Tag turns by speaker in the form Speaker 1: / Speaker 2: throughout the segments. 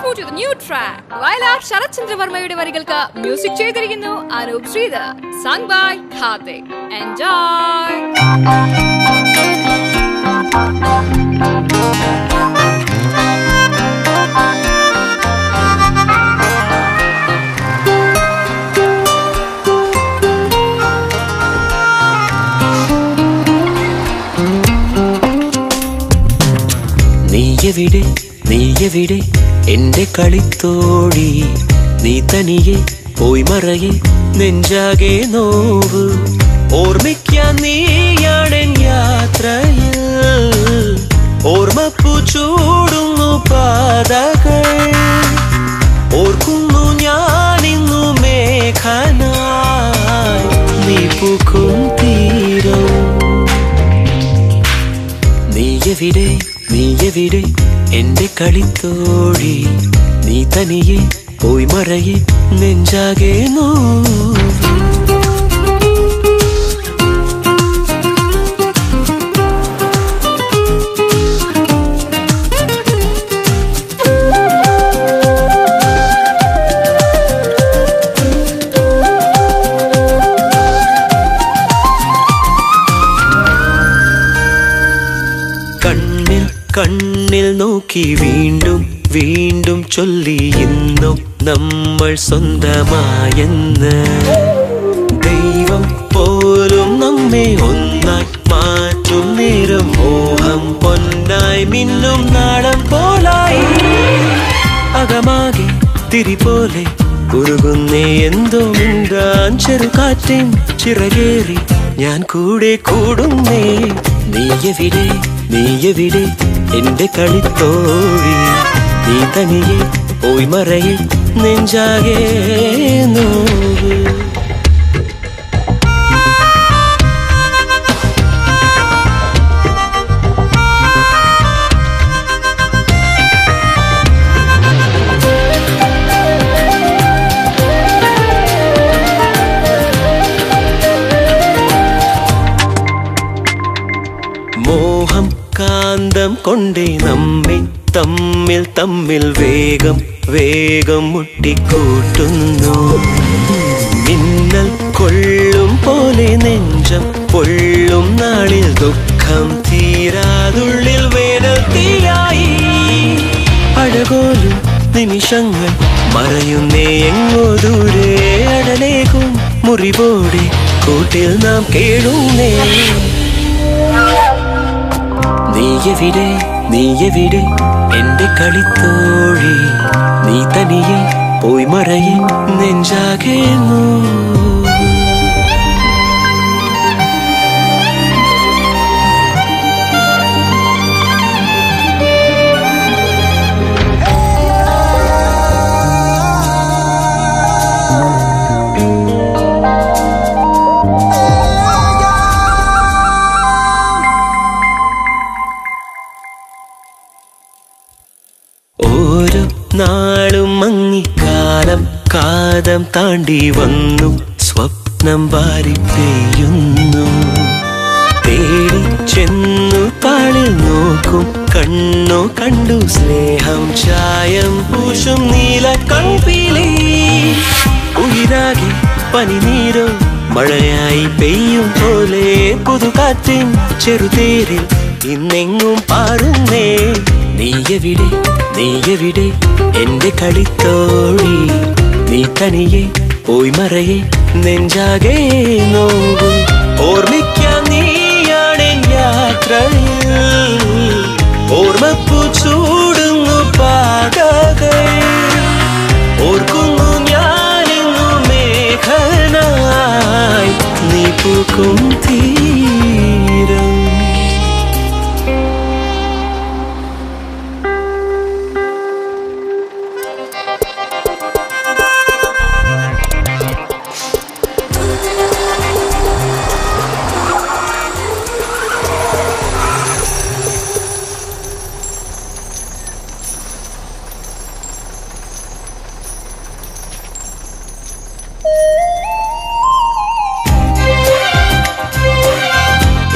Speaker 1: move to the new track. Vailar Sharat Chandra Varmayude varigalkku music cheythirikkunnu Anup Sridhar, sung by Karthik. Enjoy.
Speaker 2: നീയെവിടെ എന്റെ കളിത്തോഴി നീ തനിയെ പോയി മറയെ നെഞ്ചാകെ now ഓർമ്മിക്കാൻ നീയാണെൻ യാത്രയിൽ ഓർമ്മപ്പൂ ചൂടുന്നു പാതകൾ ഓർക്കുന്നു ഞാനിന്നു മേഘനായി നീ പൂക്കും തീരം നീയെവിടെ എന്റെ കളിത്തോഴി നീ തനിയെ പോയി മറയെ നെഞ്ചാകെ നോവ് കണ്ണിൽ നോക്കി വീണ്ടും വീണ്ടും ചൊല്ലി ഇന്നും നമ്മൾ സ്വന്തമായെന്ന് ദൈവം പോലും നമ്മെ ഒന്നായി മാറ്റും നേരം മോഹം പൊന്നായി മിന്നും നാളം പോലായി അകമാകെ തിരി പോലെ ഉരുകുന്നേ എന്തോ മിണ്ടാൻ ചെറുകാറ്റിൻ ചിറകേറി ഞാൻ കൂടെ കൂടുന്നേ നീയെവിടെ എന്റെ കളിത്തോഴി നീ തനിയെ പോയി മറയെ നെഞ്ചാകെ നോവ് മോഹം കാന്തം കൊണ്ടേ നമ്മെ തമ്മിൽ വേഗം മുട്ടിക്കൂട്ടുന്നു മിന്നൽ കൊള്ളും പോലെ നെഞ്ചം പൊള്ളും നാളിൽ ദുഃഖം തീരാതുള്ളിൽ വേനൽ തീയായി അഴകോലും നിമിഷങ്ങൾ മറയുന്നേ എങ്ങോ ദൂരെ അടലേക്കും മുറിവോടെ കൂട്ടിൽ നാം കേഴുന്നേ നീയെവിടെ എന്റെ കളിത്തോഴി നീ തനിയെ പോയി മറയെ നെഞ്ചാകെ നോവ് ഓരോ നാളും മങ്ങിക്കാലം കാതം താണ്ടി വന്നു സ്വപ്നം വാരി പെയ്യുന്നു തേടി ചെന്നു താളിൽ നോക്കും കണ്ണു കണ്ടു സ്നേഹം ചായം പൂശും നീല കൺപീലി ഉയിരാകെ പനിനീരോ മഴയായി പെയ്യും പോലെ പുതുകാറ്റിൻ ചെറുതേരിൽ ഇന്നെങ്ങും പാറുന്നേ നീയെവിടെ എന്റെ കളിത്തോഴി നീ തനിയെ പോയി മറയെ നെഞ്ചാകെ നോവ് ഓർമ്മിക്കാൻ നീയാണെൻ യാത്രയിൽ ഓർമ്മപ്പൂ ചൂടുന്നു പാതകൾ ഓർക്കുന്നു ഞാനിന്നു മേഘനായി നീ പൂക്കും തീരം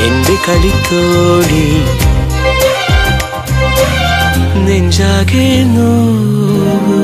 Speaker 2: എന്റെ കളിത്തോഴി നെഞ്ചാകെ നോവ്